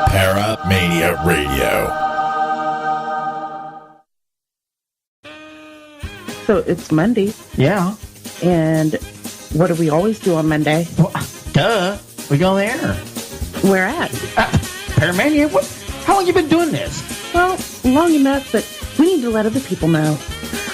Paramania Radio. So it's Monday. Yeah. And what do we always do on Monday? Well, duh. We go there. Where at? Paramania? What? How long you been doing this? Well, long enough, but we need to let other people know.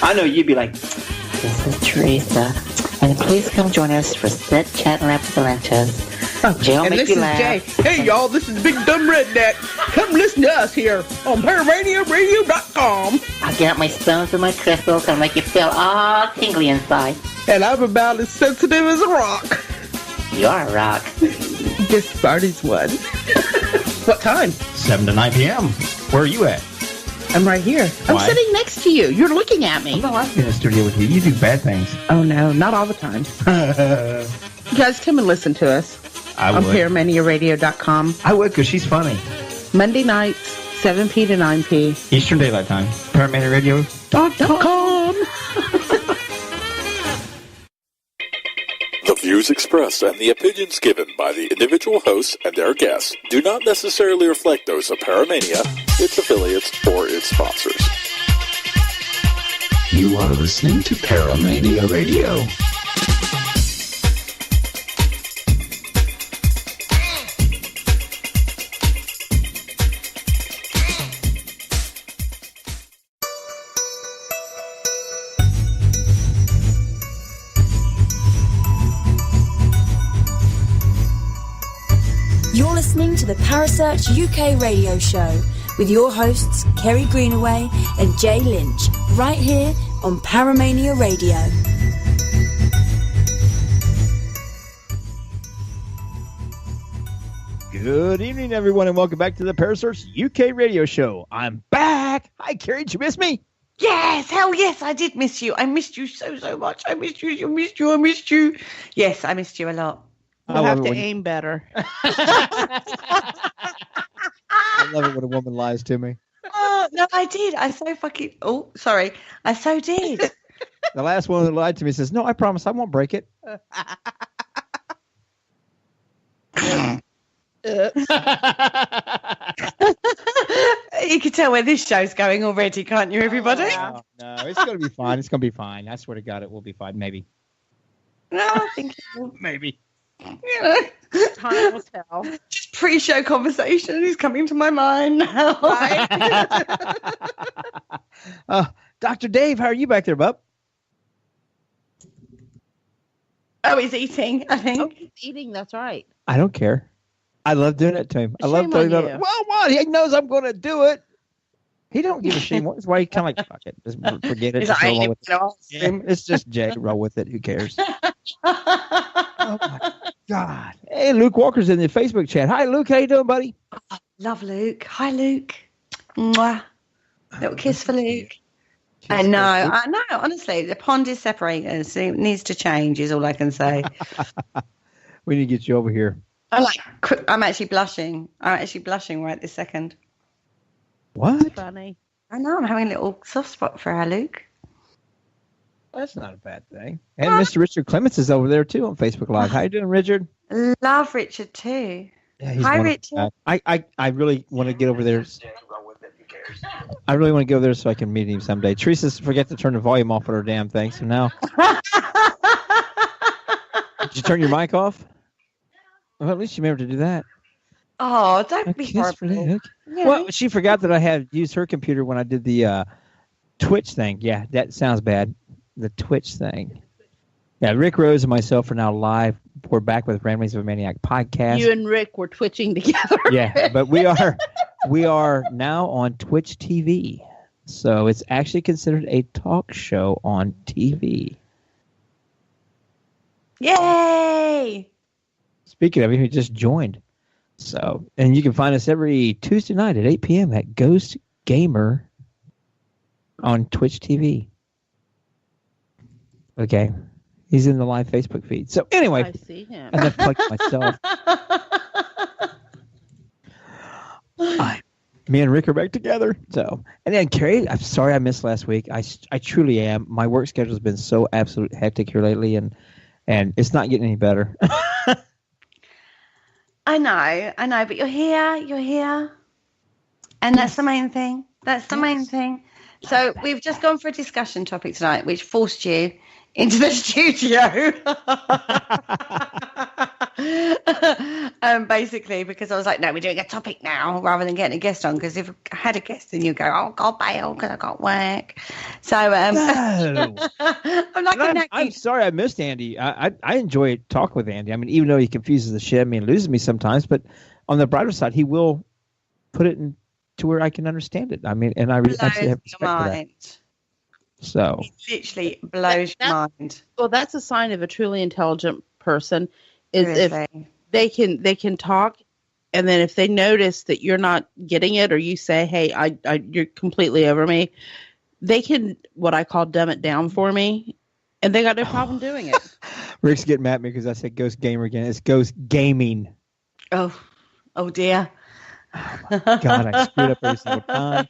I know you'd be like, this is Teresa, and please come join us for Sit, Chat, and Laugh with the Lunches. Jay will and make this you is laugh. Jay. Hey, y'all, this is Big Dumb Redneck. Come listen to us here on ParamaniaRadio.com. I'll get out my stones and my crystals and make you feel all tingly inside. And I'm about as sensitive as a rock. You are a rock. This party's one. What time? 7 to 9 p.m. Where are you at? I'm right here. I'm Why? sitting next to you. You're looking at me. I'm not allowed to be in the studio with you. You do bad things. Oh, no, not all the time. You guys come and listen to us. I on would. ParamaniaRadio.com. I would, because she's funny. Monday nights, 7p to 9p. Eastern Daylight Time. ParamaniaRadio.com. The views expressed and the opinions given by the individual hosts and their guests do not necessarily reflect those of Paramania, its affiliates, or its sponsors. You are listening to Paramania Radio. You're listening to the Parasearch UK radio show with your hosts Kerry Greenaway and Jay Lynch, right here on Paramania Radio. Good evening, everyone, and welcome back to the Parasearch UK radio show. I'm back. Hi, Kerry. Did you miss me? Yes, hell yes, I did miss you. I missed you so much. I missed you. Yes, I missed you a lot. We'll have to aim better. I love it when a woman lies to me. Oh, no, I did. I so did. The last one that lied to me says, no, I promise I won't break it. You can tell where this show's going already, can't you, everybody? No, it's going to be fine. It's going to be fine. I swear to God, it will be fine. Maybe. No, I think it will. Maybe. You know, Time will tell. just pre-show conversation is coming to my mind now. Dr. Dave, how are you back there, bub? Oh, he's eating, I think. Oh, he's eating, that's right. I don't care. I love doing it to him. I love Shame doing on it. you. Well, what? He knows I'm going to do it. He don't give a shit. That's why he kind of like, fuck it. Just forget it. He's Just like, I roll ain't with even gonna ask it. him. It's just Jay. Roll with it. Who cares? Oh, my God. Hey, Luke Walker's in the Facebook chat. Hi, Luke. How you doing, buddy? Love Luke. Hi, Luke. Mwah. Little kiss for Luke. I know. Honestly, the pond is separating us. It needs to change is all I can say. We need to get you over here. I'm actually blushing. Right this second. What? Funny. I know. I'm having a little soft spot for our Luke. That's not a bad thing. And Mr. Richard Clements is over there, too, on Facebook Live. How you doing, Richard? Love Richard, too. Yeah, he's Hi, wonderful. Richard. I really want to get over there. I really want to go there so I can meet him someday. Teresa forget to turn the volume off on her damn thing, so now... Did you turn your mic off? Well, at least you remember to do that. Oh, don't be horrible. Yeah. Well, she forgot that I had used her computer when I did the Twitch thing. Yeah, that sounds bad. The Twitch thing. Yeah, Rick Rose and myself are now live. We're back with Ramblings of a Maniac podcast. You and Rick were twitching together. Yeah, but we are now on Twitch TV. So it's actually considered a talk show on TV. Yay! Speaking of it, he just joined. So, and you can find us every Tuesday night at 8 p.m. at Ghost Gamer on Twitch TV. Okay. He's in the live Facebook feed. So anyway, I see him. I'm going to plug myself. Me and Rick are back together. So, and then Kerry, I'm sorry I missed last week. I truly am. My work schedule has been so absolute hectic here lately, and it's not getting any better. I know, but you're here. And that's the main thing. So we've just gone for a discussion topic tonight, which forced you into the studio. Basically, because I was like, no, we're doing a topic now rather than getting a guest on. Because if I had a guest, then you go, oh, God, bail because I got work. So No. I'm sorry I missed Andy. I enjoy talking with Andy. I mean, even though he confuses the shit, I mean, loses me sometimes. But on the brighter side, he will put it in to where I can understand it. I mean, and I actually have respect for that. So it literally blows your mind. Well, that's a sign of a truly intelligent person. Is if they can talk, and then if they notice that you're not getting it, or you say, "Hey, you're completely over me," they can what I call dumb it down for me, and they got no problem doing it. Rick's getting mad at me because I said Ghost Gamer again. It's Ghost Gaming. Oh dear. Oh my God, I screwed up every single time.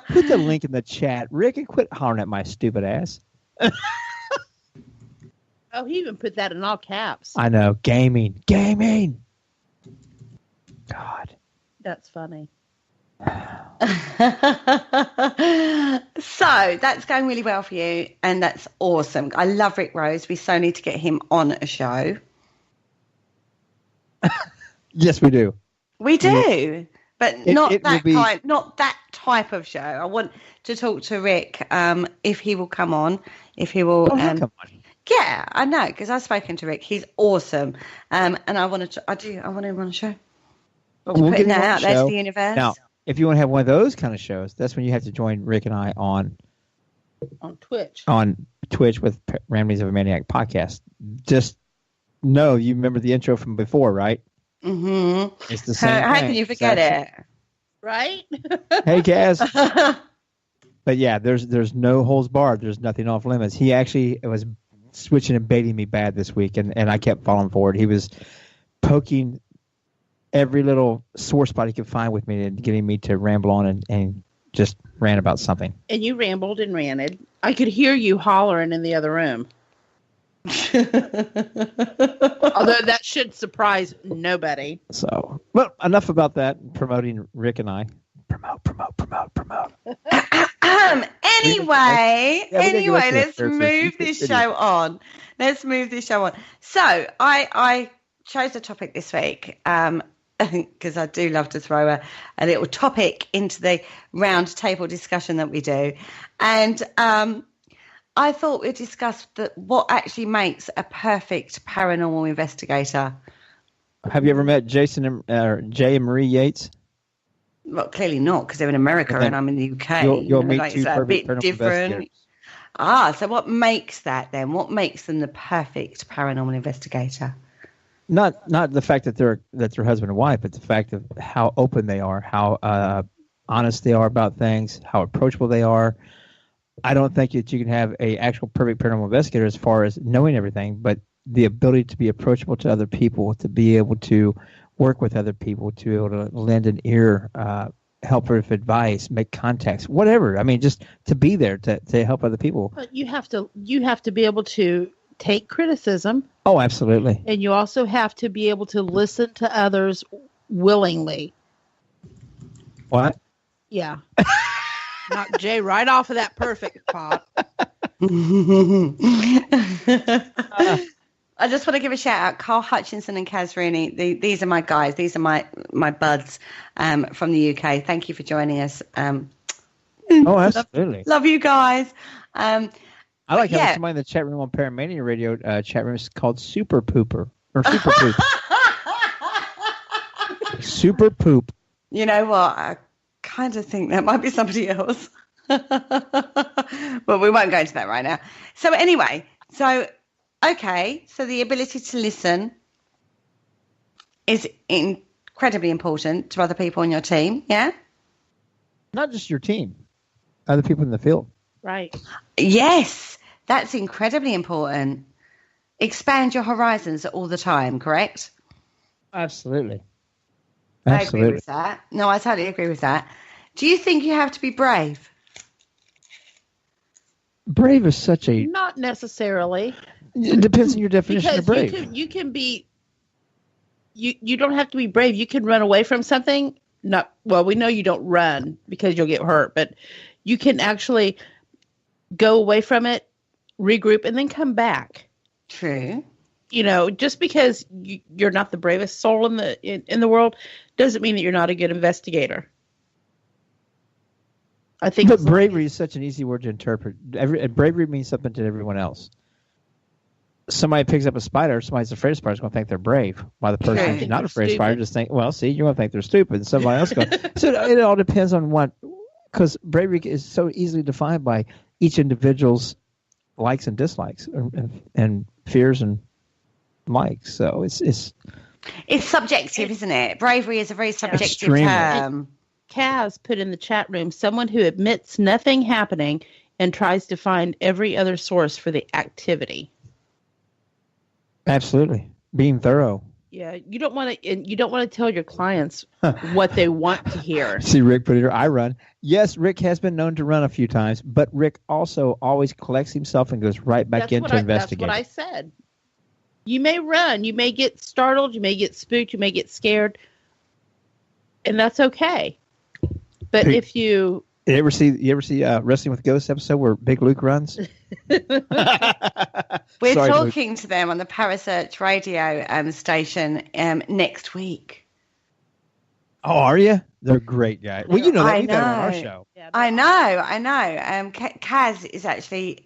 Put the link in the chat, Rick, and quit hollering at my stupid ass. Oh, he even put that in all caps. I know. Gaming. God. That's funny. So that's going really well for you, and that's awesome. I love Rick Rose. We so need to get him on a show. Yes, we do. We do. Yeah. But not that type of show. I want to talk to Rick if he will come on. If he will come on. Yeah, I know, because I've spoken to Rick. He's awesome. And I want him on a show. We'll putting that out there to the universe. Now, if you want to have one of those kind of shows, that's when you have to join Rick and I on Twitch. On Twitch with Ramblings of a Maniac podcast. Just know you remember the intro from before, right? Mm-hmm. It's the same How thing. can you forget it? Right? Hey, Kaz. But yeah, there's no holds barred. There's nothing off limits. He actually was switching and baiting me bad this week, and I kept falling for it. He was poking every little sore spot he could find with me and getting me to ramble on and just rant about something. And you rambled and ranted. I could hear you hollering in the other room. Although that should surprise nobody. So, well, enough about that. Promoting Rick and I. Promote. Anyway, let's move this show on. So, I chose a topic this week because I do love to throw a little topic into the round table discussion that we do. And I thought we'd discuss what actually makes a perfect paranormal investigator. Have you ever met Jay and Marie Yates? Well, clearly not, because they're in America and I'm in the UK. You'll meet two perfect paranormal different. So what makes that then? What makes them the perfect paranormal investigator? Not the fact that they're husband and wife, but the fact of how open they are, how honest they are about things, how approachable they are. I don't think that you can have a actual perfect paranormal investigator as far as knowing everything, but the ability to be approachable to other people, to be able to work with other people, to be able to lend an ear, help with advice, make contacts, whatever. I mean, just to be there to help other people. But you have to be able to take criticism. Oh, absolutely. And you also have to be able to listen to others willingly. What? Yeah. Knock Jay right off of that perfect spot. I just want to give a shout out, Carl Hutchinson and Kaz Rooney. These are my guys. These are my buds from the UK. Thank you for joining us. Oh, absolutely. Love you guys. I like having somebody in the chat room on Paramania Radio chat room is called Super Pooper or Super Poop. Super Poop. You know what? I kind of think that might be somebody else. But we won't go into that right now. So anyway, so the ability to listen is incredibly important to other people on your team, yeah? Not just your team, other people in the field. Right. Yes, that's incredibly important. Expand your horizons all the time, correct? Absolutely. I agree with that. No, I totally agree with that. Do you think you have to be brave? Brave is such a... Not necessarily. It depends on your definition of brave. You can be you don't have to be brave. You can run away from something. We know you don't run because you'll get hurt, but you can actually go away from it, regroup, and then come back. True. Just because you're not the bravest soul in the world doesn't mean that you're not a good investigator. I think. But bravery is such an easy word to interpret. Bravery means something to everyone else. Somebody picks up a spider, somebody's afraid of spiders, going to think they're brave. While the person who's not afraid of spiders just think, well, see, you're going to think they're stupid. Somebody else goes. So it all depends on what, because bravery is so easily defined by each individual's likes and dislikes, and fears and likes. So it's subjective, isn't it? Bravery is a very subjective term. Kaz put in the chat room, someone who admits nothing happening and tries to find every other source for the activity. Absolutely. Being thorough. Yeah, you don't want to tell your clients what they want to hear. See, Rick put it here. I run. Yes, Rick has been known to run a few times, but Rick also always collects himself and goes right back into investigating. That's what I said. You may run, you may get startled, you may get spooked, you may get scared, and that's okay. But if you ever see Wrestling with Ghosts episode where Big Luke runs? We're talking to them on the Parasearch radio station next week. Oh, are you? They're great guys. Well, you know that. We got them on our show. Yeah, I know. Kaz is actually,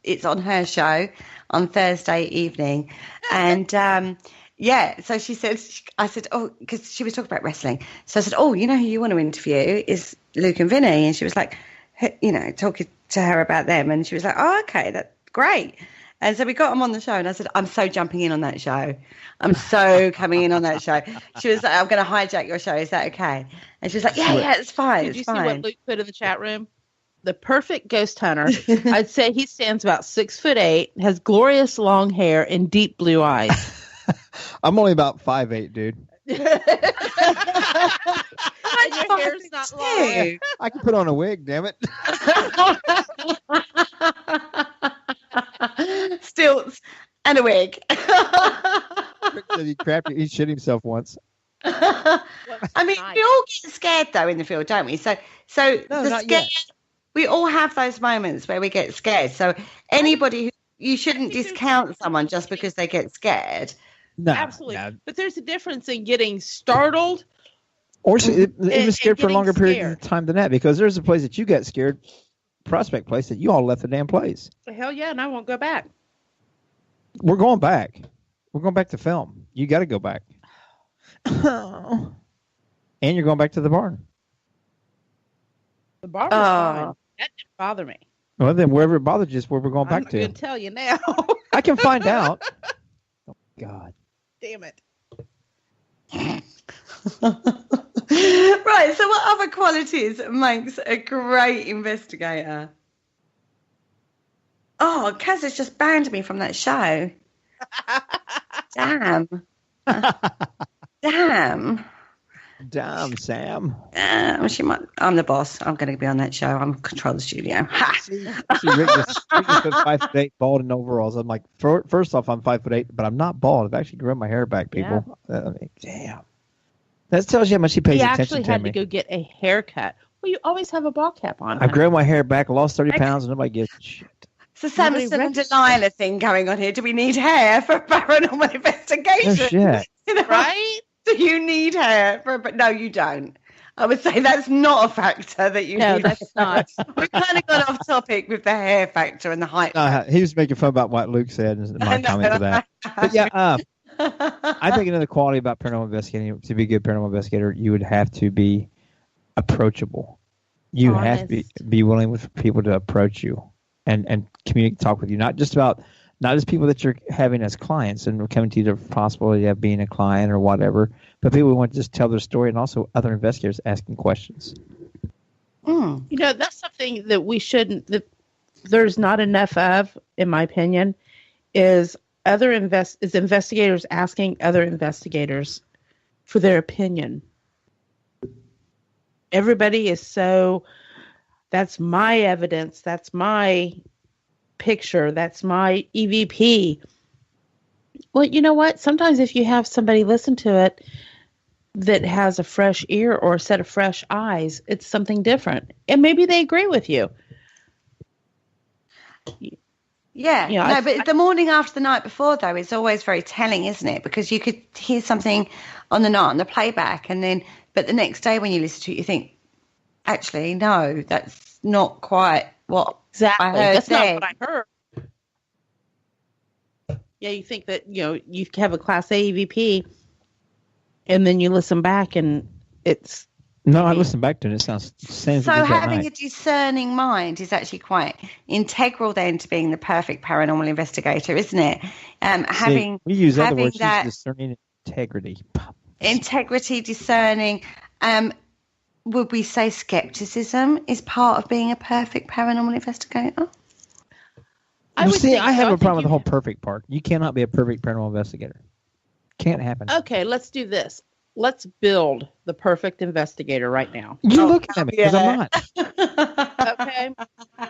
it's on her show on Thursday evening. And so she said, I said, because she was talking about wrestling. So I said, who you want to interview is Luke and Vinny. And she was like, talking to her about them. And she was like, oh, okay, that's great. And so we got them on the show. And I said, I'm so jumping in on that show. I'm so coming in on that show. She was like, I'm going to hijack your show. Is that okay? And she was like, yeah, it's fine. Did you see what Luke put in the chat room? The perfect ghost hunter. I'd say he stands about 6'8", has glorious long hair and deep blue eyes. I'm only about 5'8", dude. And your hair's not long. I can put on a wig, damn it. Stilts and a wig. He shit himself once. I mean, we all get scared though in the field, don't we? So no, the scare. We all have those moments where we get scared. So you shouldn't discount someone just because they get scared. No, absolutely. No. But there's a difference in getting startled or even scared for a longer period of time than that, because there's a place that you got scared, Prospect Place, that you all left the damn place. Hell yeah, and I won't go back. We're going back. We're going back to film. You got to go back. And you're going back to the barn. The barn was fine. That didn't bother me. Well, then wherever it bothered you is where we're going back to. I'm going to tell you now. I can find out. Oh, God. Damn it. Right, so what other qualities makes a great investigator? Oh, Kaz has just banned me from that show. Damn. Damn, Sam. I'm the boss. I'm going to be on that show. I'm control the studio. Ha! See, Rick just 5'8", bald in overalls. I'm like, first off, I'm 5'8", but I'm not bald. I've actually grown my hair back, people. Yeah. Damn. That tells you how much he pays attention to me. He actually had to go get a haircut. Well, you always have a ball cap on. I've grown my hair back, lost 30 pounds, and nobody gives a shit. It's a Samson and Delilah thing going on here. Do we need hair for paranormal investigation? Oh, shit. Right? Do you need hair but no, you don't. I would say that's not a factor that you need. No, that's not. We've kind of gone off topic with the hair factor and the height. He was making fun about what Luke said and my comment to that. But yeah, I think another quality about paranormal investigating, to be a good paranormal investigator, you would have to be approachable. You have to be willing for people to approach you and communicate, talk with you, not just people that you're having as clients and coming to you the possibility of being a client or whatever, but people who want to just tell their story, and also other investigators asking questions. You know, that's something that there's not enough of, in my opinion, is investigators asking other investigators for their opinion. Everybody is that's my evidence, that's my picture, that's my EVP. Well, you know what? Sometimes if you have somebody listen to it that has a fresh ear or a set of fresh eyes, it's something different. And maybe they agree with you. Yeah. But the morning after the night before, though, is always very telling, isn't it? Because you could hear something on the night on the playback, but the next day when you listen to it, you think, actually, no, that's not quite what exactly. I heard. That's not what I heard. Yeah, you think that, you have a Class A EVP, and then you listen back, and it's... No, I listened back to it. It sounds same. So having a discerning mind is actually quite integral then to being the perfect paranormal investigator, isn't it? We use other words, discerning integrity. Integrity, discerning. Would we say skepticism is part of being a perfect paranormal investigator? I have a problem with the whole perfect part. You cannot be a perfect paranormal investigator. Can't happen. Okay, let's do this. Let's build the perfect investigator right now. You look at me because I'm not. Okay.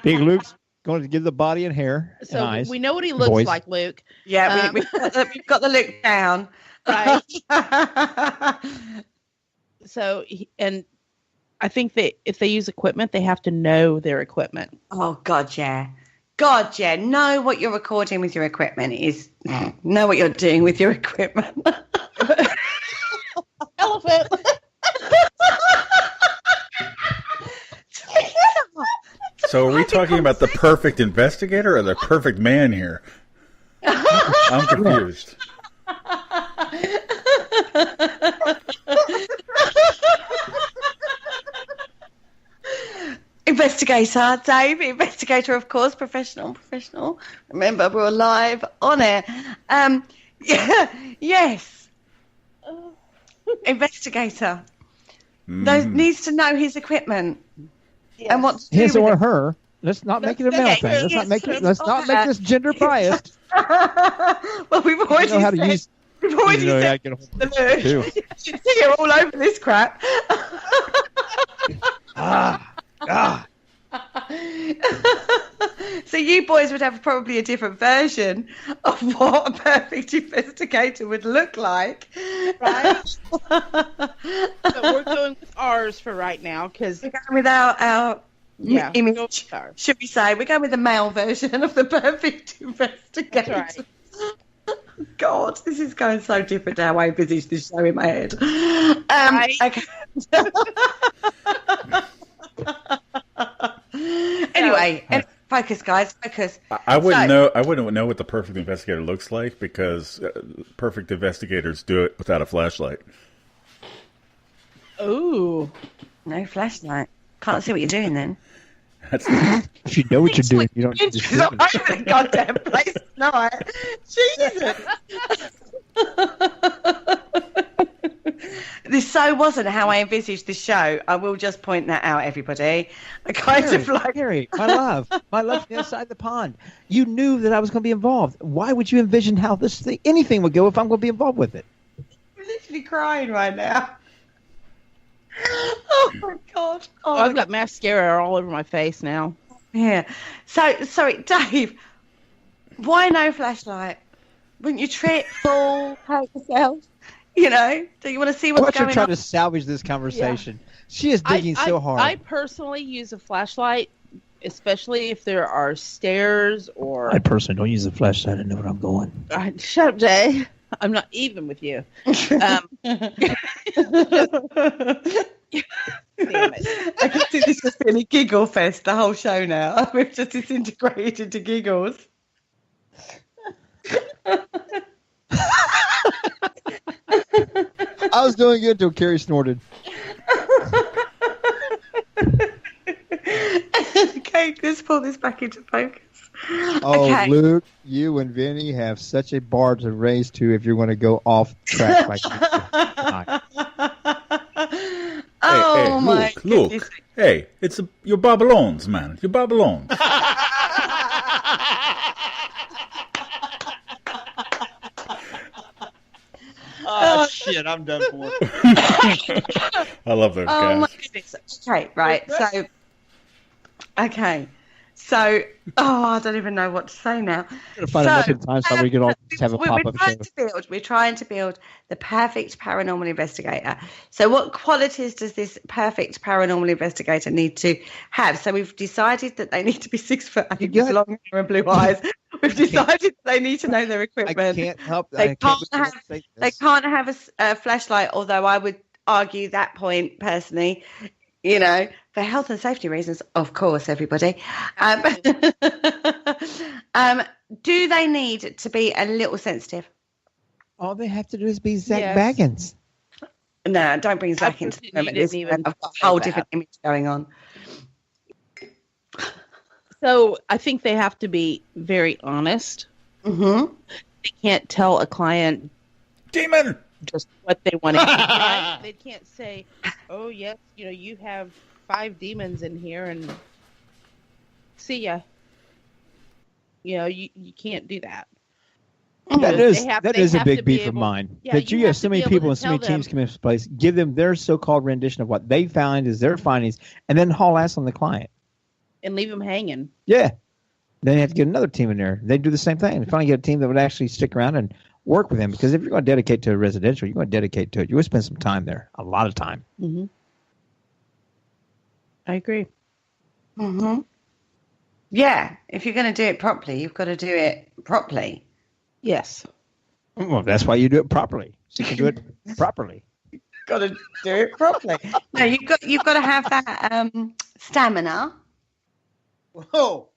Big Luke's going to give the body and hair. So and eyes. We know what he looks like, Luke. Yeah, we've got the look down. Right. So, and I think that if they use equipment, they have to know their equipment. Oh, God, yeah. God, yeah. Know what you're recording with your equipment is. Know what you're doing with your equipment. Elephant. So are we talking about the perfect investigator or the perfect man here? I'm confused. Investigator, Dave. Investigator, of course. Professional. Remember, we're live on it. Yes. Investigator. Needs to know his equipment. Yes. And what to do his with or it. her. Let's not make it a male thing. Let's not make this gender biased. Well, we've already how to use. We've already said the you're all over this crap. So you boys would have probably a different version of what a perfect investigator would look like, right? So we're going with ours for right now because we're going with our image. Should we say we're going with the male version of the perfect investigator? That's right. God, this is going so different to how I envisaged this show in my head. Okay. Anyway, focus, guys. Focus. I wouldn't know what the perfect investigator looks like because perfect investigators do it without a flashlight. Ooh, no flashlight. Can't see what you're doing then. If you know what you're doing, you don't need to see it. Over the goddamn place tonight. Jesus. This so wasn't how I envisaged the show. I will just point that out, everybody. I kind of like... Harry, my love from the other side of the pond. You knew that I was going to be involved. Why would you envision how anything would go if I'm going to be involved with it? I'm literally crying right now. Oh, my God. Oh, I've got mascara all over my face now. Yeah. So, sorry, Dave, why no flashlight? Wouldn't you trip, fall, hurt yourself? Do you want to see what's going on? You're trying to salvage this conversation. Yeah. She is digging so hard. I personally use a flashlight, especially if there are stairs or... I personally don't use a flashlight. I know where I'm going. Shut up, Jay. I'm not even with you. Damn it. I can see this just being a giggle fest the whole show now. We've just disintegrated into giggles. I was doing good until Kerry snorted. Okay, let's pull this back into focus. Oh, okay. Luke, you and Vinny have such a bar to raise to if you're going to go off track like that. Oh, my Luke, goodness. Hey, you're Babylons, man. You're Babylons. Oh, shit, I'm done for. I love those guys. Oh, my goodness. Okay, right. So, I don't even know what to say now. Find a method time so we can all have a pop-up show. We're trying to build the perfect paranormal investigator. So what qualities does this perfect paranormal investigator need to have? So we've decided that they need to be 6 foot, long hair and blue eyes. We've decided they need to know their equipment. I can't help. They can't have a flashlight, although I would argue that point personally. For health and safety reasons, of course, everybody. Do they need to be a little sensitive? All they have to do is be Zach Baggins. No, don't bring Zach into the moment. I've got a whole different image going on. So I think they have to be very honest. Mm-hmm. They can't tell a client demon just what they want to hear. Right? They can't say, "Oh yes, you have 5 demons in here," and see ya. You can't do that. That is a big beef of mine. That you have so many people and so many teams come into place, give them their so-called rendition of what they find is their findings, and then haul ass on the client. And leave them hanging. Yeah. Then you have to get another team in there. They do the same thing. And finally get a team that would actually stick around and work with them. Because if you're going to dedicate to a residential, you're going to dedicate to it. You're going to spend some time there. A lot of time. Mm-hmm. I agree. Mm-hmm. Yeah. If you're going to do it properly, you've got to do it properly. Yes. Well, that's why you do it properly. So you can do it properly. Got to do it properly. No, you've got to have that stamina. Whoa.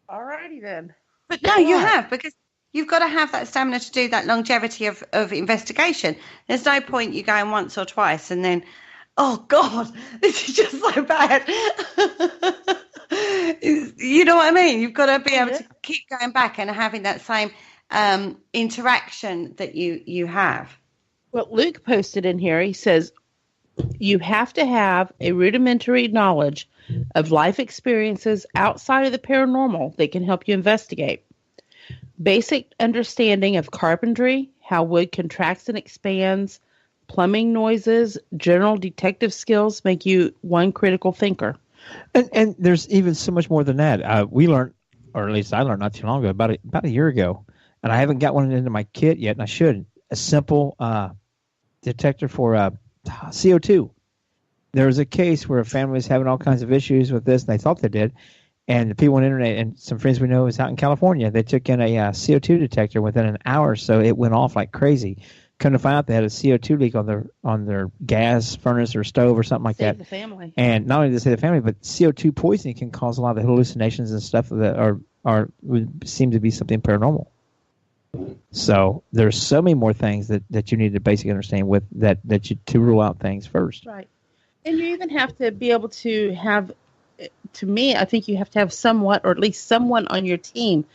Alrighty then. But no, you have, because you've got to have that stamina to do that longevity of investigation. There's no point you going once or twice and then, oh God, this is just so bad. You know what I mean? You've got to be able to keep going back and having that same interaction that you have. Well, Luke posted in here, he says, you have to have a rudimentary knowledge of life experiences outside of the paranormal that can help you investigate. Basic understanding of carpentry, how wood contracts and expands, plumbing noises, general detective skills make you one critical thinker. And there's even so much more than that. We learned, or at least I learned not too long ago, about a year ago, and I haven't got one into my kit yet, and I should. A simple detector for CO2. There was a case where a family was having all kinds of issues with this, and they thought they did. And the people on the internet, and some friends we know is out in California, they took in a CO2 detector within an hour or so. It went off like crazy. Come to find out they had a CO2 leak on their gas furnace or stove or something like that. Save the family. And not only did it save the family, but CO2 poisoning can cause a lot of the hallucinations and stuff that would seem to be something paranormal. So there's so many more things that you need to basically understand with that to rule out things first. Right. And you even have to be able to have, to me, I think you have to have somewhat, or at least someone on your team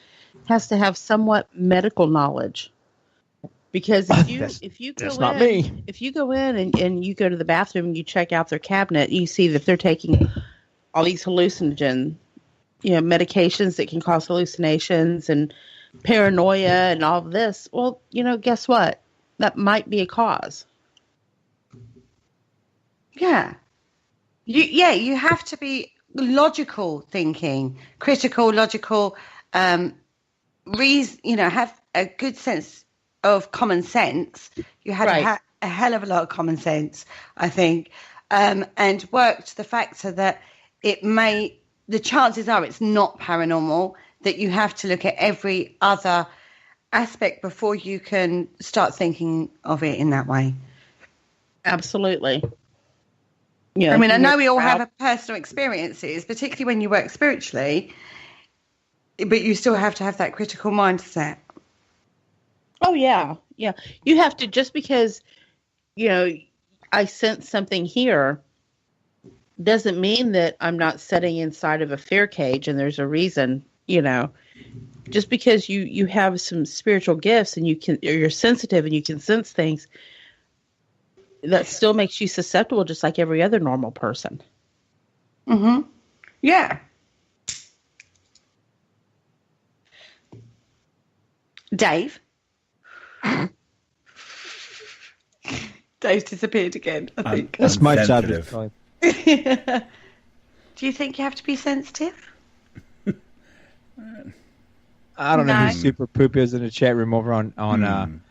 has to have somewhat medical knowledge. Because if you go in and you go to the bathroom and you check out their cabinet, you see that they're taking all these hallucinogen, medications that can cause hallucinations and paranoia and all of this. Well, guess what? That might be a cause. Yeah. You have to be logical thinking, critical, logical, have a good sense of common sense. You had a hell of a lot of common sense, I think, and worked the factor that the chances are it's not paranormal, that you have to look at every other aspect before you can start thinking of it in that way. Absolutely. Yeah. I mean, I know we all have personal experiences, particularly when you work spiritually, but you still have to have that critical mindset. Oh, yeah. Yeah. You have to, just because, I sense something here doesn't mean that I'm not sitting inside of a fear cage and there's a reason, just because you have some spiritual gifts and you're sensitive and you can sense things, that still makes you susceptible just like every other normal person. Mm-hmm. Yeah. Dave? Dave's disappeared again, I think. That's my job. Do you think you have to be sensitive? I don't know who Super Poop is in the chat room over on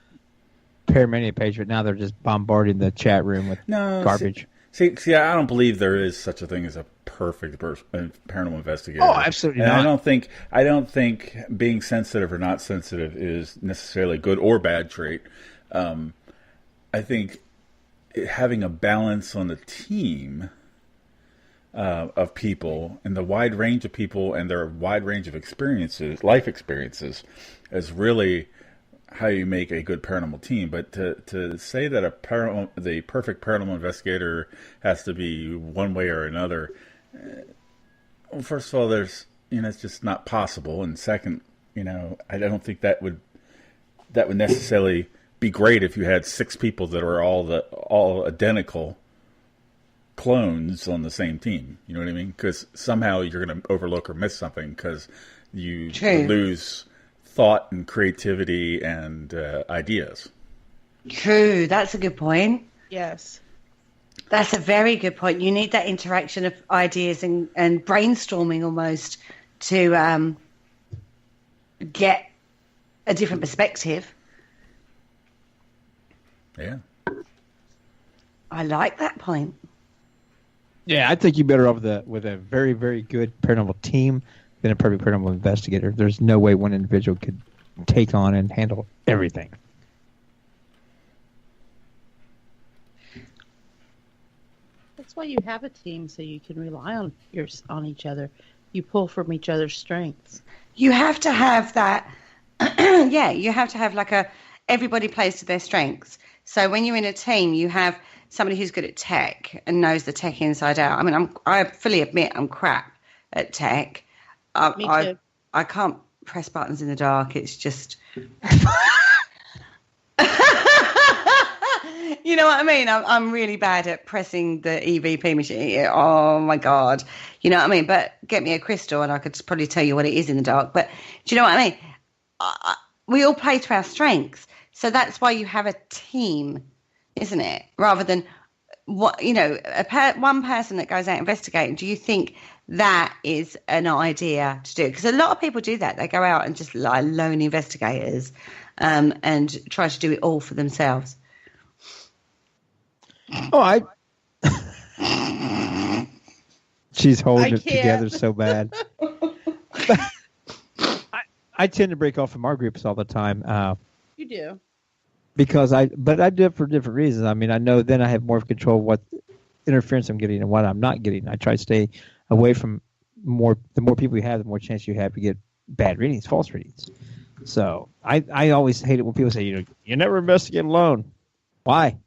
Paramania page, but now they're just bombarding the chat room with garbage. See, I don't believe there is such a thing as a perfect paranormal investigator. Oh, absolutely and not. I don't think being sensitive or not sensitive is necessarily a good or bad trait. I think having a balance on the team of people and the wide range of people and their wide range of experiences, life experiences, is really how you make a good paranormal team. But to say that the perfect paranormal investigator has to be one way or another, well, first of all, it's just not possible. And second, I don't think that would necessarily be great if you had 6 people that are all identical clones on the same team. You know what I mean? Because somehow you're going to overlook or miss something because you lose thought and creativity and ideas. True, that's a good point. Yes. That's a very good point. You need that interaction of ideas and brainstorming almost to get a different perspective. Yeah. I like that point. Yeah, I think you're better off with a very, very good paranormal team than a perfect paranormal investigator. There's no way one individual could take on and handle everything. That's why you have a team, so you can rely on each other. You pull from each other's strengths. You have to have that. Yeah, you have to have everybody plays to their strengths. So when you're in a team, you have somebody who's good at tech and knows the tech inside out. I mean, I fully admit I'm crap at tech. Me too. I can't press buttons in the dark. It's just, you know what I mean? I'm really bad at pressing the EVP machine. Oh my God. You know what I mean? But get me a crystal and I could probably tell you what it is in the dark. But do you know what I mean? We all play to our strengths. So that's why you have a team, isn't it? Rather than one person that goes out investigating. Do you think that is an idea to do? Because a lot of people do that. They go out and just lie lone investigators and try to do it all for themselves. Oh, she's holding it together so bad. I tend to break off from our groups all the time. You do. But I do it for different reasons. I mean, I know then I have more control of what interference I'm getting and what I'm not getting. I try to stay away from the more people you have, the more chance you have to get bad readings, false readings. So I always hate it when people say, you never investigate alone. Why?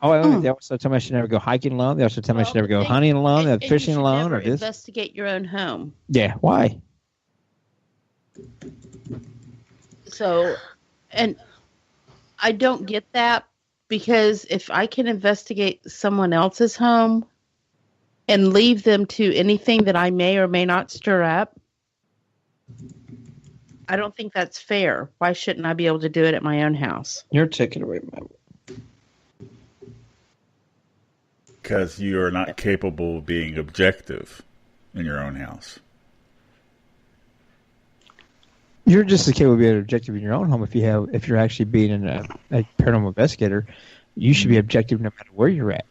They also tell me I should never go hiking alone. They also tell me I should never go hunting alone, fishing alone, or this. Investigate your own home. Yeah, why? So, and I don't get that, because if I can investigate someone else's home and leave them to anything that I may or may not stir up, I don't think that's fair. Why shouldn't I be able to do it at my own house? You're taking away my... Because you are not capable of being objective in your own house. You're just as capable of being objective in your own home. If you're actually being a paranormal investigator, you should be objective no matter where you're at.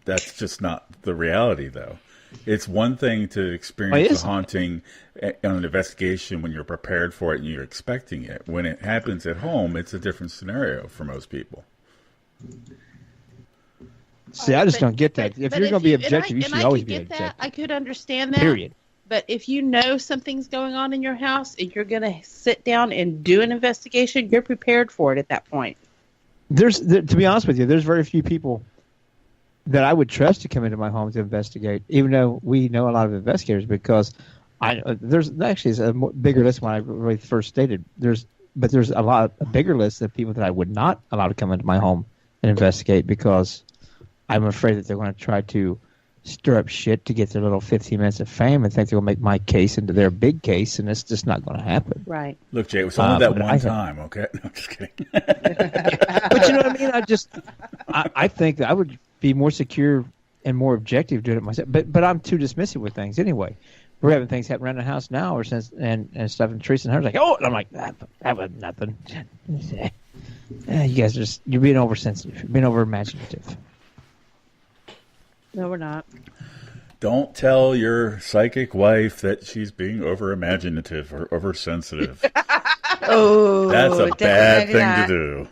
That's just not the reality, though. It's one thing to experience a haunting on an investigation when you're prepared for it and you're expecting it. When it happens at home, it's a different scenario for most people. See, I just don't get that. If you're going to be objective, you should always be objective. I could understand that. Period. But if you know something's going on in your house and you're going to sit down and do an investigation, you're prepared for it at that point. To be honest with you, there's very few people that I would trust to come into my home to investigate, even though we know a lot of investigators, because there's actually a bigger list when I really first stated. But there's a bigger list of people that I would not allow to come into my home and investigate, because I'm afraid that they're going to try to stir up shit to get their little 15 minutes of fame and think they're going to make my case into their big case, and it's just not going to happen. Right. Look, Jay, it was only that one time, okay? No, I'm just kidding. But you know what I mean? I think that I would be more secure and more objective doing it myself. But I'm too dismissive with things anyway. We're having things happen around the house now, or since and stuff. And Teresa and her's like, oh, and I'm like, that was nothing. You guys are you're being oversensitive, you're being over imaginative. No, we're not. Don't tell your psychic wife that she's being over imaginative or oversensitive. Oh, that's a bad thing to do.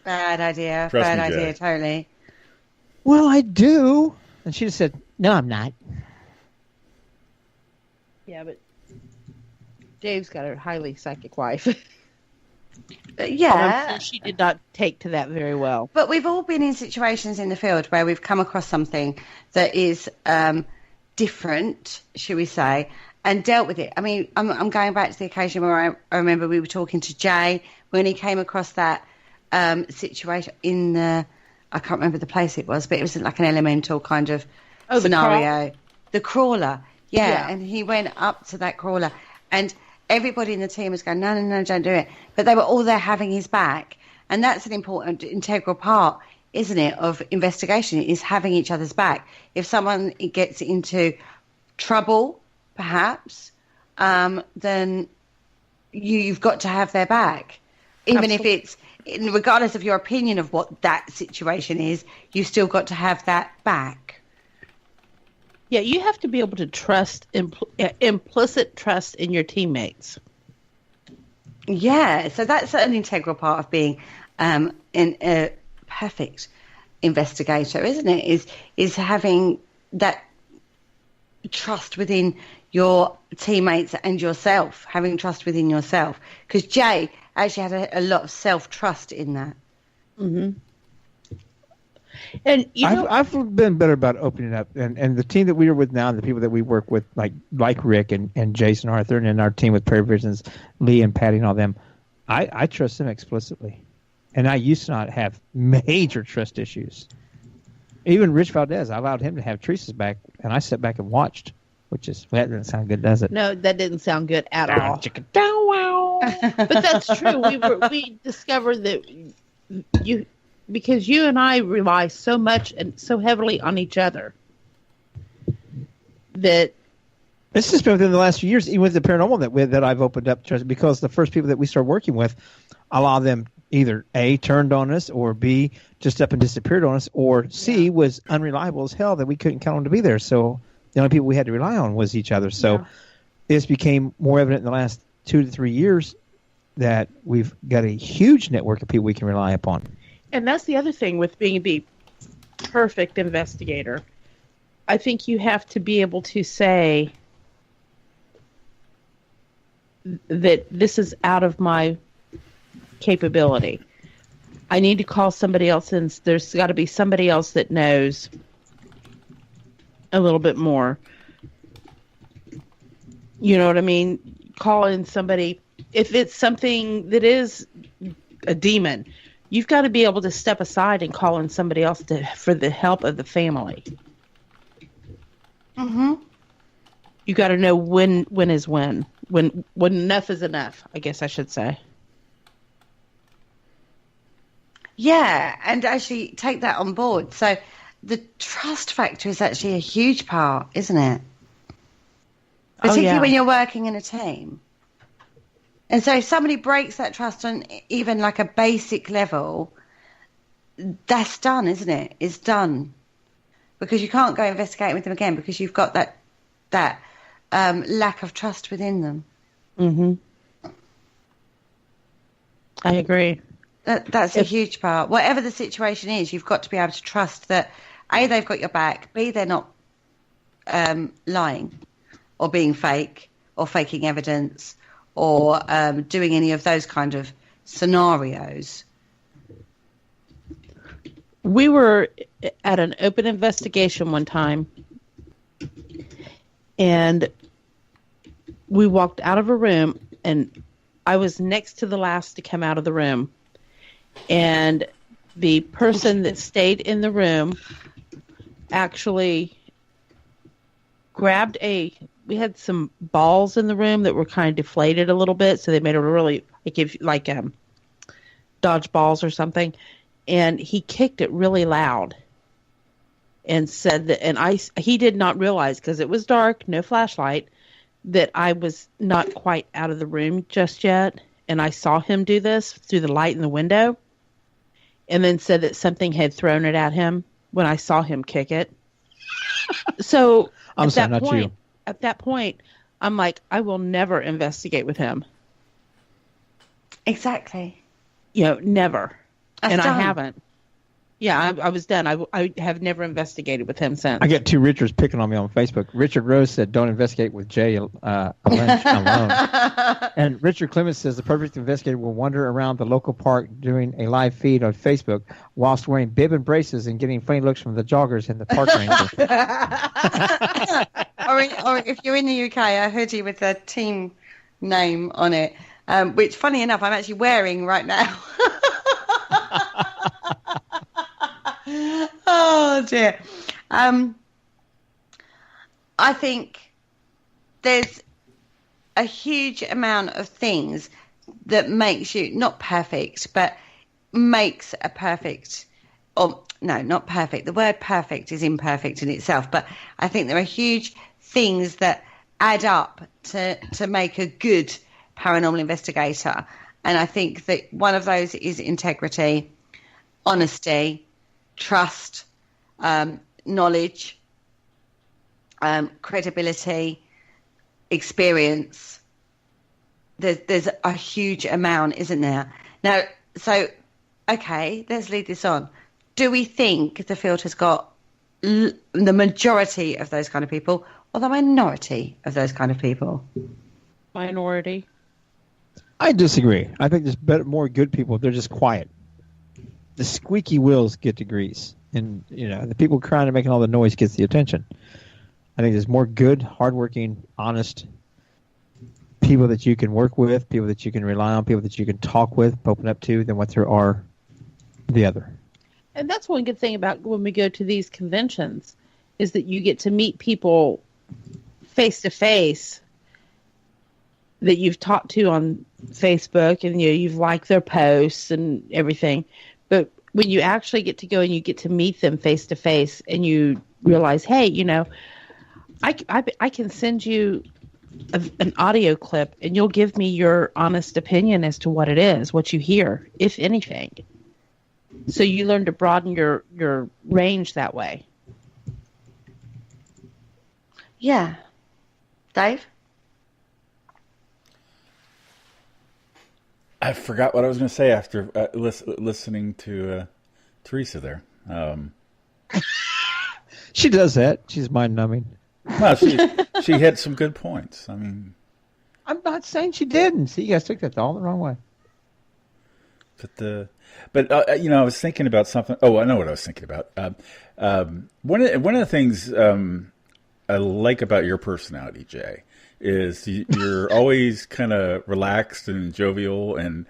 Bad idea. Trust bad me, idea. Jay. Totally. Well, I do. And she just said, no, I'm not. Yeah, but Dave's got a highly psychic wife. Yeah. She did not take to that very well. But we've all been in situations in the field where we've come across something that is different, should we say, and dealt with it. I mean, I'm going back to the occasion where I remember we were talking to Jay when he came across that situation in the, I can't remember the place it was, but it was like an elemental kind of scenario. The crawler. Yeah, and he went up to that crawler, and everybody in the team was going, no, don't do it. But they were all there having his back. And that's an important, integral part, isn't it, of investigation, is having each other's back. If someone gets into trouble, perhaps, then you've got to have their back. Even if it's, regardless of your opinion of what that situation is, you've still got to have that back. Yeah, you have to be able to trust, implicit trust in your teammates. Yeah, so that's an integral part of being a perfect investigator, isn't it? Is having that trust within your teammates and yourself, having trust within yourself. Because Jay actually had a lot of self-trust in that. Mm-hmm. And I've been better about opening up, and the team that we are with now, the people that we work with, like Rick and Jason Arthur, and our team with Paravisions, Lee and Patty and all them, I trust them explicitly, and I used to not have major trust issues. Even Rich Valdez, I allowed him to have Teresa's back, and I sat back and watched, that doesn't sound good, does it? No, that didn't sound good at all. But that's true. We discovered that because you and I rely so much and so heavily on each other that this has been within the last few years, even with the paranormal that I've opened up trust, because the first people that we started working with, a lot of them either A, turned on us, or B, just up and disappeared on us, or C, was unreliable as hell that we couldn't count on to be there. So the only people we had to rely on was each other. So this became more evident in the last 2 to 3 years that we've got a huge network of people we can rely upon. And that's the other thing with being the perfect investigator. I think you have to be able to say that this is out of my capability. I need to call somebody else, and there's got to be somebody else that knows a little bit more. You know what I mean? Call in somebody. If it's something that is a demon, you've got to be able to step aside and call in somebody else for the help of the family. Mm-hmm. You got to know when is when enough is enough, I guess I should say. Yeah, and actually take that on board. So the trust factor is actually a huge part, isn't it? Particularly when you're working in a team. And so if somebody breaks that trust on even like a basic level, that's done, isn't it? It's done. Because you can't go investigating with them again because you've got that lack of trust within them. Mm-hmm. I agree. That's a huge part. Whatever the situation is, you've got to be able to trust that A, they've got your back, B, they're not lying or being fake or faking evidence or doing any of those kind of scenarios. We were at an open investigation one time, and we walked out of a room, and I was next to the last to come out of the room. And the person that stayed in the room actually grabbed we had some balls in the room that were kind of deflated a little bit, so they made a really, like dodge balls or something, and he kicked it really loud. and said that, and he did not realize, because it was dark, no flashlight, that I was not quite out of the room just yet. And I saw him do this through the light in the window, and then said that something had thrown it at him when I saw him kick it. So at that point, I'm like, I will never investigate with him. Exactly. Never. And I haven't. Yeah, I was done. I have never investigated with him since. I get two Richards picking on me on Facebook. Richard Rose said, "Don't investigate with Jay Lynch alone." And Richard Clemens says, "The perfect investigator will wander around the local park doing a live feed on Facebook whilst wearing bib and braces and getting funny looks from the joggers and the park ranger." or if you're in the UK, a hoodie with a team name on it, which, funny enough, I'm actually wearing right now. Oh dear. I think there's a huge amount of things that makes you not perfect, but makes a perfect, or no, not perfect. The word perfect is imperfect in itself, but I think there are huge things that add up to make a good paranormal investigator. And I think that one of those is integrity, honesty, trust, knowledge, credibility, experience. There's a huge amount, isn't there? Now, so, okay, let's lead this on. Do we think the field has got the majority of those kind of people or the minority of those kind of people? Minority. I disagree. I think there's more good people. They're just quiet. The squeaky wheels get the grease, and the people crying and making all the noise gets the attention. I think there's more good, hardworking, honest people that you can work with, people that you can rely on, people that you can talk with, open up to, than what there are the other. And that's one good thing about when we go to these conventions, is that you get to meet people face to face that you've talked to on Facebook, and you've liked their posts and everything. But when you actually get to go and you get to meet them face to face, and you realize, hey, I can send you an audio clip, and you'll give me your honest opinion as to what it is, what you hear, if anything. So you learn to broaden your range that way. Yeah. Dave? I forgot what I was going to say after listening to Teresa there. She does that. She's mind-numbing. Well, she had some good points. I mean, I'm not saying she didn't. See, you guys took that all the wrong way. But I was thinking about something. Oh, I know what I was thinking about. One of the things I like about your personality, Jay, is you're always kind of relaxed and jovial, and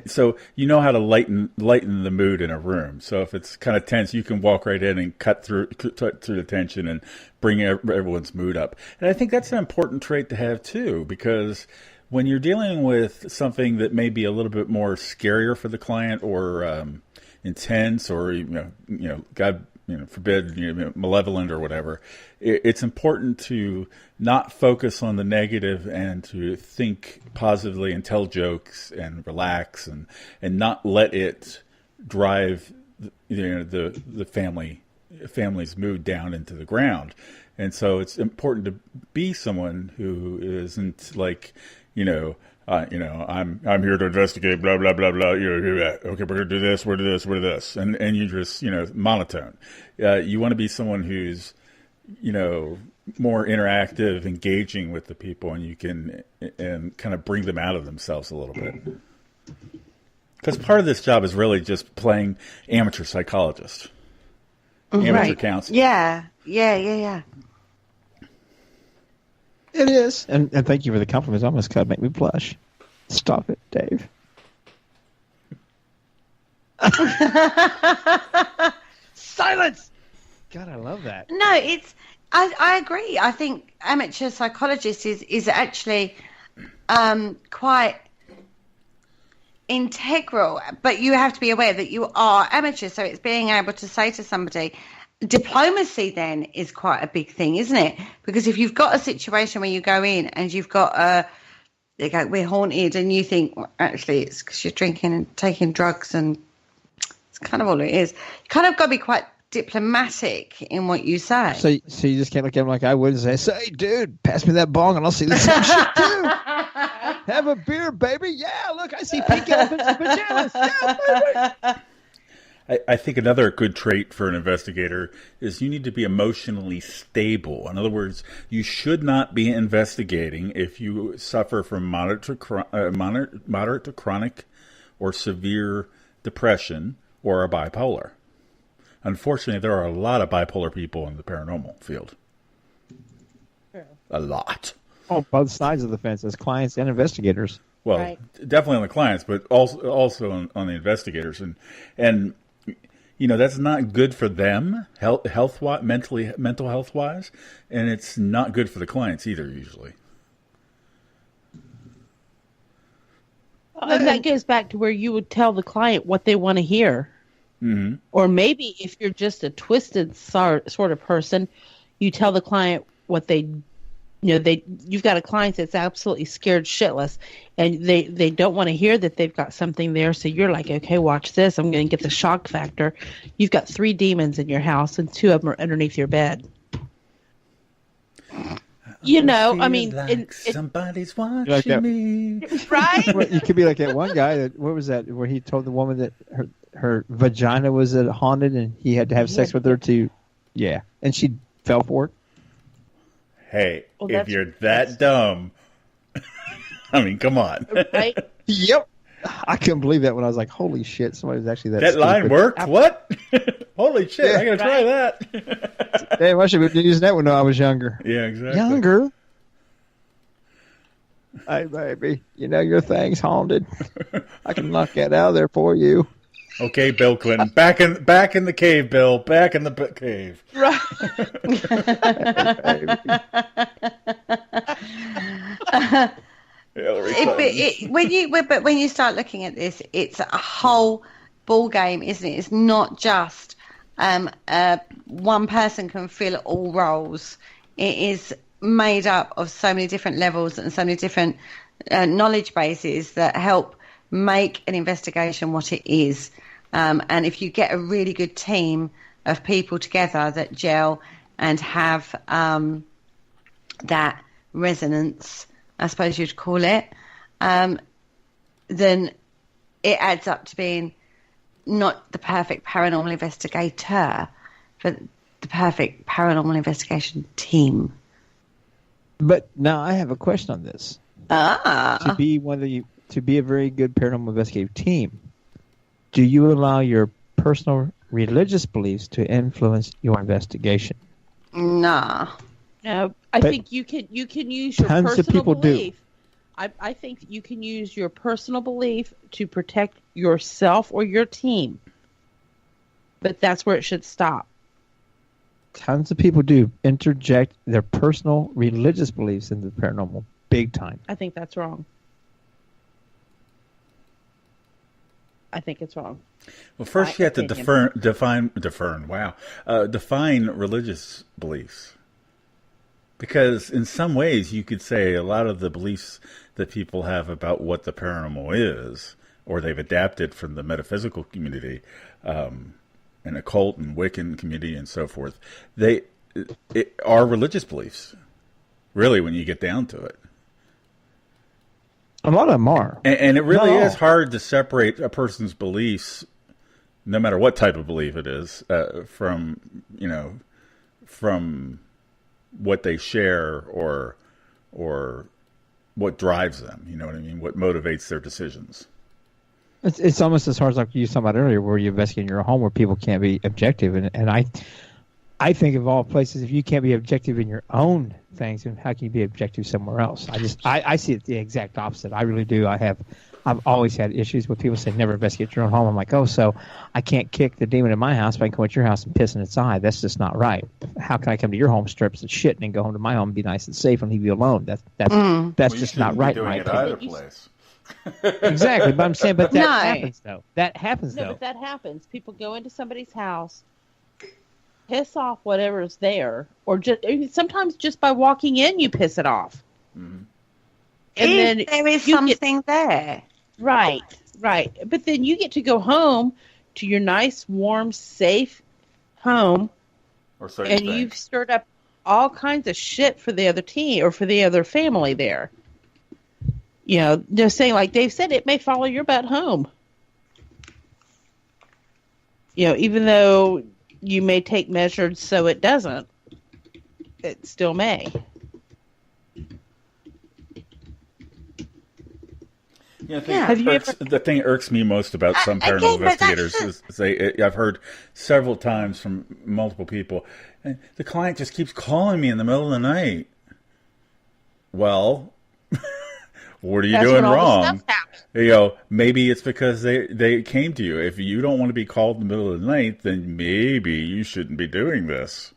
so you know how to lighten the mood in a room. So if it's kind of tense, you can walk right in and cut through the tension and bring everyone's mood up. And I think that's an important trait to have too, because when you're dealing with something that may be a little bit more scarier for the client, or intense, or God forbid, malevolent or whatever, it's important to not focus on the negative and to think positively and tell jokes and relax and not let it drive the family's mood down into the ground. And so it's important to be someone who isn't like, I'm here to investigate, blah blah blah blah. Okay, we're gonna do this, we're gonna do this, we're gonna do this, and you just monotone. You want to be someone who's more interactive, engaging with the people, and you can kind of bring them out of themselves a little bit. Because part of this job is really just playing amateur psychologist, amateur counselor. Yeah. It is. And thank you for the compliments. Almost kind of make me blush. Stop it, Dave. Silence! God, I love that. No, I agree. I think amateur psychologist is actually quite integral, but you have to be aware that you are amateur. So it's being able to say to somebody, diplomacy then is quite a big thing, isn't it? Because if you've got a situation where you go in and you've got they go, we're haunted, and you think, well, actually, it's because you're drinking and taking drugs, and it's kind of all it is. You kind of got to be quite diplomatic in what you say. So you just can't look at him like I would and say, dude, pass me that bong and I'll see the same shit too. Have a beer, baby. Yeah, look, I see pink elephants in pajamas. Yeah, baby. I think another good trait for an investigator is you need to be emotionally stable. In other words, you should not be investigating if you suffer from moderate to chronic or severe depression or are bipolar. Unfortunately, there are a lot of bipolar people in the paranormal field. True. A lot. Oh, both sides of the fence, as clients and investigators. Well, Right. definitely on the clients, but also on the investigators, and that's not good for them mental health wise, and it's not good for the clients either usually. And that goes back to where you would tell the client what they want to hear. Mm-hmm. Or maybe if you're just a twisted sort of person, you tell the client what you've got a client that's absolutely scared shitless, and they don't want to hear that they've got something there. So you're like, okay, watch this. I'm going to get the shock factor. You've got 3 demons in your house, and 2 of them are underneath your bed. Somebody's watching like that. me. Right? Well, you could be like that one guy what was that, where he told the woman that her vagina was haunted and he had to have sex with her and she fell for it. Hey, if you're that dumb, I mean, come on. Right? Yep. I couldn't believe that when I was like, holy shit, somebody was actually that That stupid. line worked? What? Holy shit, I gotta try that. Damn, I should have been using that when I was younger. Yeah, exactly. Younger? Hey, baby, your thing's haunted. I can knock that out of there for you. Okay, Bill Clinton, back in the cave, Bill. Back in the cave. Right. When you start looking at this, it's a whole ball game, isn't it? It's not just one person can fill all roles. It is made up of so many different levels and so many different knowledge bases that help make an investigation what it is. And if you get a really good team of people together that gel and have that resonance, I suppose you'd call it, then it adds up to being not the perfect paranormal investigator, but the perfect paranormal investigation team. But now I have a question on this. To be a very good paranormal investigative team, do you allow your personal religious beliefs to influence your investigation? Nah. No, I think you can use your personal belief. I think you can use your personal belief to protect yourself or your team. But that's where it should stop. Tons of people do interject their personal religious beliefs into the paranormal big time. I think that's wrong. I think it's wrong. Well, first you have to define religious beliefs. Because in some ways you could say a lot of the beliefs that people have about what the paranormal is, or they've adapted from the metaphysical community, and occult and Wiccan community and so forth, they are religious beliefs, really, when you get down to it. A lot of them are. And it really is hard to separate a person's beliefs, no matter what type of belief it is, from what they share or what drives them. You know what I mean? What motivates their decisions. It's almost as hard as like you were talking about earlier, where you investigate in your home where people can't be objective. And I think of all places, if you can't be objective in your own things, then how can you be objective somewhere else? I see it the exact opposite. I really do. I've always had issues with people saying never investigate your own home. I'm like, so I can't kick the demon in my house, but I can come at your house and piss in its eye. That's just not right. How can I come to your home, strips and shit, and then go home to my home and be nice and safe and leave you alone? That's just not right. Doing it either place. Exactly, but I'm saying, but that No. happens though. That happens though. No, but that happens. People go into somebody's house, piss off whatever's there, or just sometimes just by walking in, you piss it off. Mm-hmm. And then there is something there. Right. But then you get to go home to your nice, warm, safe home, and you've stirred up all kinds of shit for the other team or for the other family there. You know, they're saying, like Dave said, it may follow your butt home. You know, even though you may take measures so it doesn't, it still may. Yeah, the thing irks me most about some paranormal investigators is I've heard several times from multiple people, the client just keeps calling me in the middle of the night. Well, what are you doing wrong? You know, maybe it's because they came to you. If you don't want to be called in the middle of the night, then maybe you shouldn't be doing this.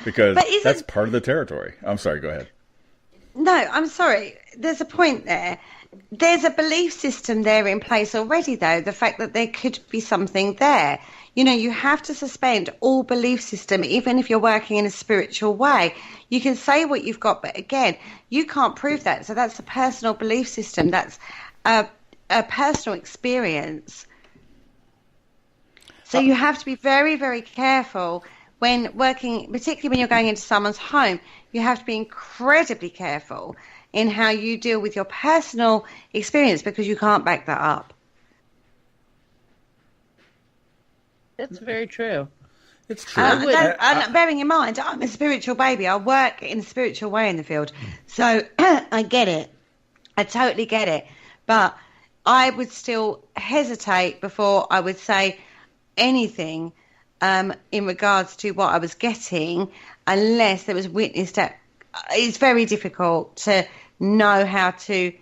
Because that's part of the territory. I'm sorry, go ahead. No, I'm sorry. There's a point there. There's a belief system there in place already, though. The fact that there could be something there. You know, you have to suspend all belief system, even if you're working in a spiritual way. You can say what you've got, but again, you can't prove that. So that's a personal belief system. That's a personal experience. So you have to be very, very careful when working, particularly when you're going into someone's home. You have to be incredibly careful in how you deal with your personal experience, because you can't back that up. That's very true. It's true. And bearing in mind, I'm a spiritual baby. I work in a spiritual way in the field. So I get it. I totally get it. But I would still hesitate before I would say anything in regards to what I was getting, unless there was witness that. It's very difficult to know how to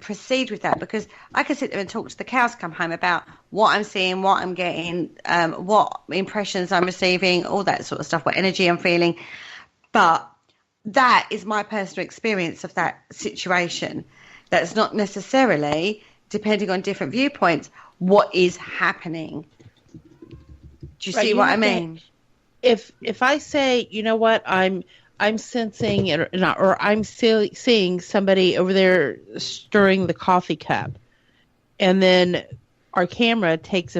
proceed with that, because I can sit there and talk to the cows come home about what I'm seeing, what I'm getting, what impressions I'm receiving, all that sort of stuff, what energy I'm feeling. But that is my personal experience of that situation. That's not necessarily, depending on different viewpoints, what is happening. Do you see what I mean? If I say, you know what, I'm sensing it, or I'm seeing somebody over there stirring the coffee cup, and then our camera takes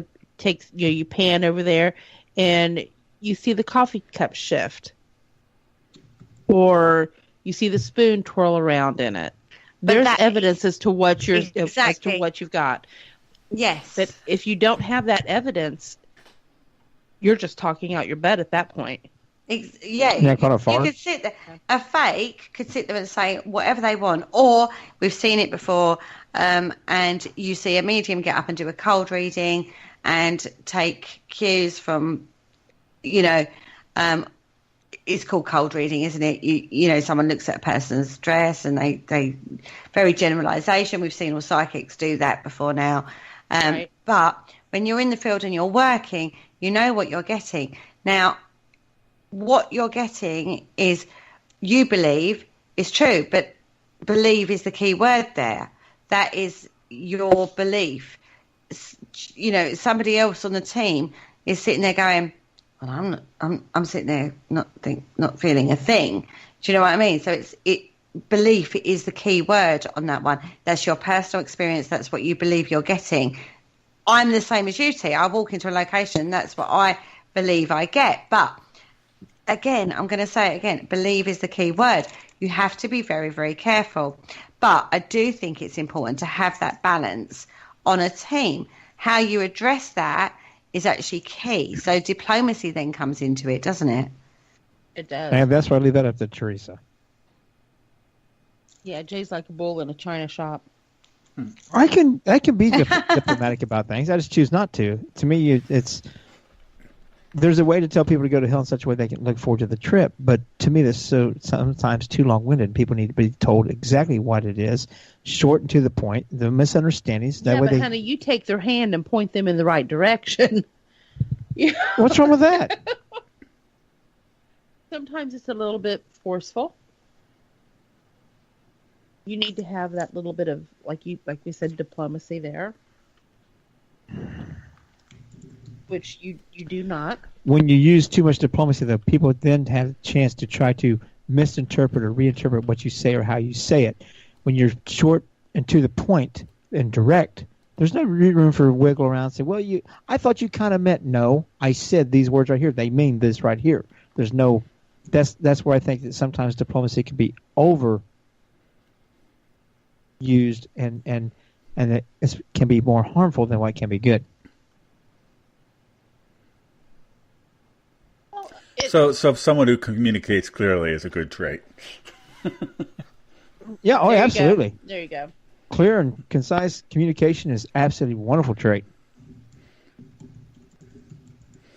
you pan over there, and you see the coffee cup shift, or you see the spoon twirl around in it. There's evidence as to what you've got. Yes, but if you don't have that evidence, you're just talking out your butt at that point. Yeah, you could sit there. A fake could sit there and say whatever they want, or we've seen it before, and you see a medium get up and do a cold reading and take cues from, it's called cold reading, isn't it? You know, someone looks at a person's dress and they very generalisation. We've seen all psychics do that before now, right. But when you're in the field and you're working, you know what you're getting. Now, what you're getting is you believe is true, but believe is the key word there. That is your belief. You know, somebody else on the team is sitting there going, well, I'm sitting there not feeling a thing. Do you know what I mean? So belief is the key word on that one. That's your personal experience. That's what you believe you're getting. I'm the same as you, T. I walk into a location, that's what I believe I get. But again, I'm going to say it again, believe is the key word. You have to be very, very careful. But I do think it's important to have that balance on a team. How you address that is actually key. So diplomacy then comes into it, doesn't it? It does. And that's why I leave that up to Teresa. Yeah, Jay's like a bull in a china shop. I can be diplomatic about things. I just choose not to. To me, there's a way to tell people to go to hell in such a way they can look forward to the trip. But to me, that's so sometimes too long-winded. People need to be told exactly what it is, short and to the point. The misunderstandings. That way, honey, you take their hand and point them in the right direction. What's wrong with that? Sometimes it's a little bit forceful. You need to have that little bit of, like we said, diplomacy there. which you do not. When you use too much diplomacy, though, people then have a chance to try to misinterpret or reinterpret what you say or how you say it. When you're short and to the point and direct, there's no room for wiggle around and say, well, I thought you kind of meant, no, I said these words right here. They mean this right here. There's no, that's where I think that sometimes diplomacy can be overused and it can be more harmful than what can be good. So someone who communicates clearly is a good trait. Yeah, oh, absolutely. There you go. Clear and concise communication is absolutely a wonderful trait.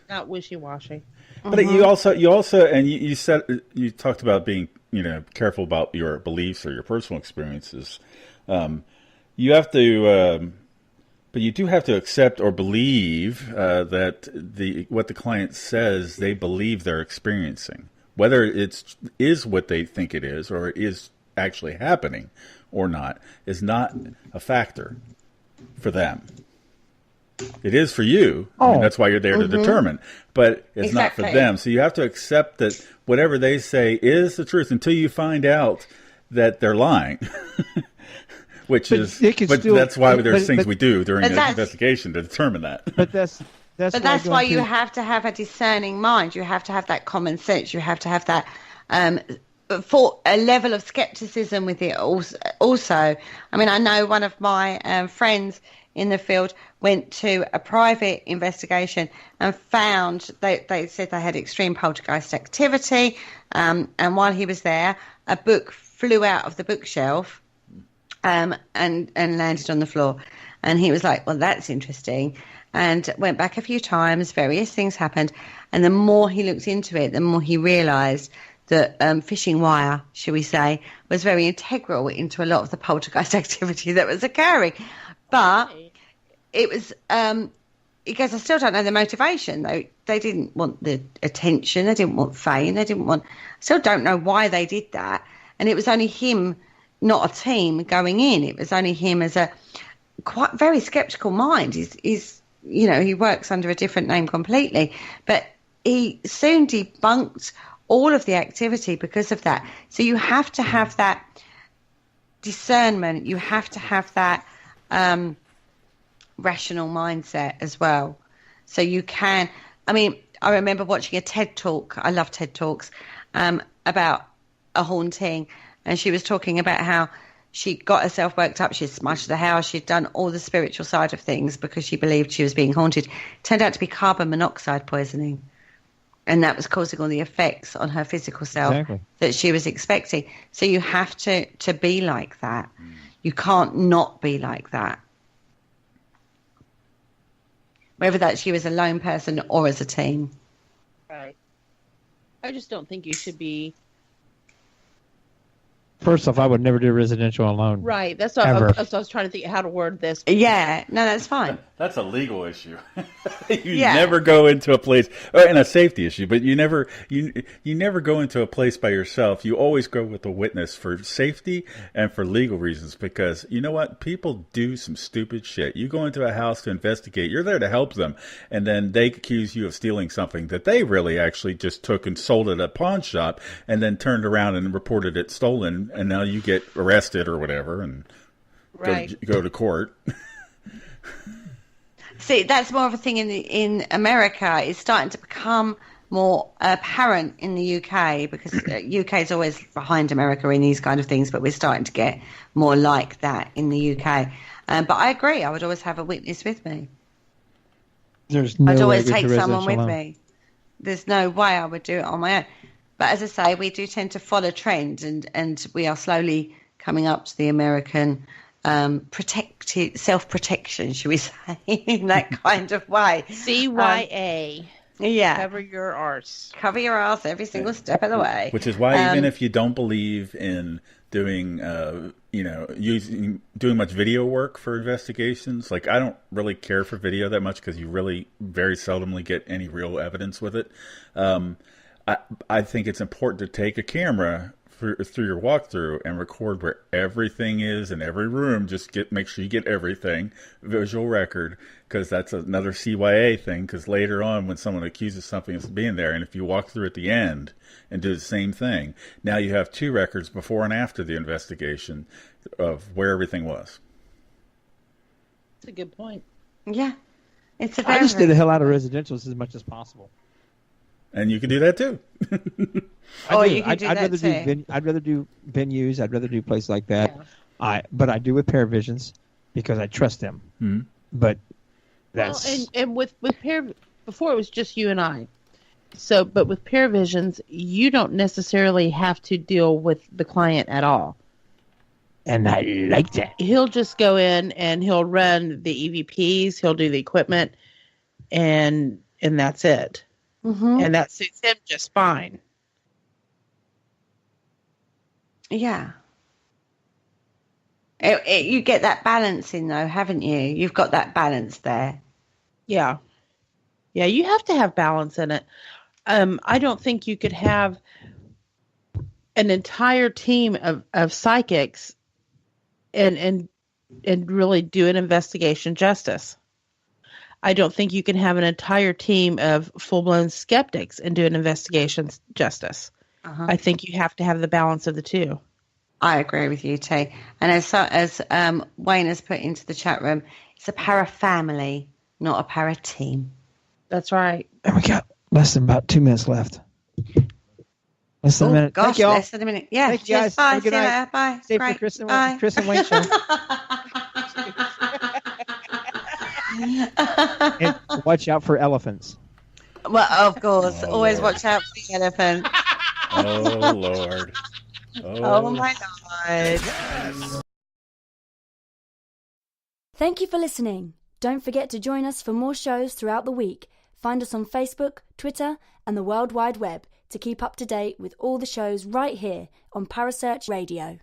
Not wishy-washy. But you also, and you said, you talked about being, careful about your beliefs or your personal experiences. You have to, but you do have to accept or believe that what the client says they believe they're experiencing, whether it is what they think it is or is actually happening or not, is not a factor for them. It is for you. Oh. I mean, that's why you're there to determine, but it's not for them. So you have to accept that whatever they say is the truth until you find out that they're lying. But that's why there's things we do during an investigation to determine that. But that's why you have to have a discerning mind. You have to have that common sense. You have to have that for a level of skepticism with it. Also, I mean, I know one of my friends in the field went to a private investigation and found they said they had extreme poltergeist activity. And while he was there, a book flew out of the bookshelf. And landed on the floor. And he was like, well, that's interesting. And went back a few times. Various things happened. And the more he looked into it, the more he realised that fishing wire, shall we say, was very integral into a lot of the poltergeist activity that was occurring. But it was, he goes, I still don't know the motivation. They didn't want the attention. They didn't want fame. I still don't know why they did that. And it was only him, not a team going in. It was only him as a quite very skeptical mind. He's he works under a different name completely, but he soon debunked all of the activity because of that. So you have to have that discernment. You have to have that rational mindset as well. So you can, I remember watching a TED Talk. I love TED Talks about a haunting. And she was talking about how she got herself worked up. She'd smashed the house. She'd done all the spiritual side of things because she believed she was being haunted. Turned out to be carbon monoxide poisoning. And that was causing all the effects on her physical self that she was expecting. So you have to be like that. You can't not be like that. Whether that's you as a lone person or as a team. Right. I just don't think you should be... First off, I would never do residential alone. Right. That's what I was trying to think how to word this. Yeah. No, that's fine. That's a legal issue. You never go into a place, and a safety issue, but you never go into a place by yourself. You always go with a witness for safety and for legal reasons, because you know what? People do some stupid shit. You go into a house to investigate. You're there to help them, and then they accuse you of stealing something that they really actually just took and sold at a pawn shop and then turned around and reported it stolen, and now you get arrested or whatever and go to court. See, that's more of a thing in America. It's starting to become more apparent in the UK because UK is always behind America in these kind of things, but we're starting to get more like that in the UK. But I agree. I would always have a witness with me. I'd always take someone with me. There's no way I would do it on my own. But as I say, we do tend to follow trends, and we are slowly coming up to the American self-protection, should we say, in that kind of way. CYA. Yeah. Cover your arse. Cover your arse every single step of the way. Which is why even if you don't believe in doing, doing much video work for investigations, like I don't really care for video that much because you really very seldomly get any real evidence with it. I think it's important to take a camera through your walkthrough and record where everything is in every room. Just make sure you get everything, visual record, because that's another CYA thing. Because later on, when someone accuses something of being there, and if you walk through at the end and do the same thing, now you have 2 records before and after the investigation of where everything was. That's a good point. Yeah. I just did the hell out of residentials as much as possible. And you can do that too. I'd rather do venues. I'd rather do places like that. Yeah. But I do with Paravisions because I trust them. Mm-hmm. But that's and with before it was just you and I. So, but with Paravisions, you don't necessarily have to deal with the client at all. And I like that. He'll just go in and he'll run the EVPs. He'll do the equipment, and that's it. Mm-hmm. And that suits him just fine. Yeah. You get that balance in, though, haven't you? You've got that balance there. Yeah. Yeah, you have to have balance in it. I don't think you could have an entire team of psychics and really do an investigation justice. I don't think you can have an entire team of full-blown skeptics and do an investigation justice. Uh-huh. I think you have to have the balance of the two. I agree with you, T. And as Wayne has put into the chat room, it's a para-family, not a para-team. That's right. And we got less than about 2 minutes left. Less than a minute. Gosh, Thank you all. less than a minute. Yeah. Thank you guys. Bye. Have a good See you night. later. Bye. Stay Great. for Chris and Bye. Wayne show. And watch out for elephants. Well, of course. Always watch out for the elephant. Oh, Lord. Oh my God. Thank you for listening. Don't forget to join us for more shows throughout the week. Find us on Facebook, Twitter, and the World Wide Web to keep up to date with all the shows right here on Parasearch Radio.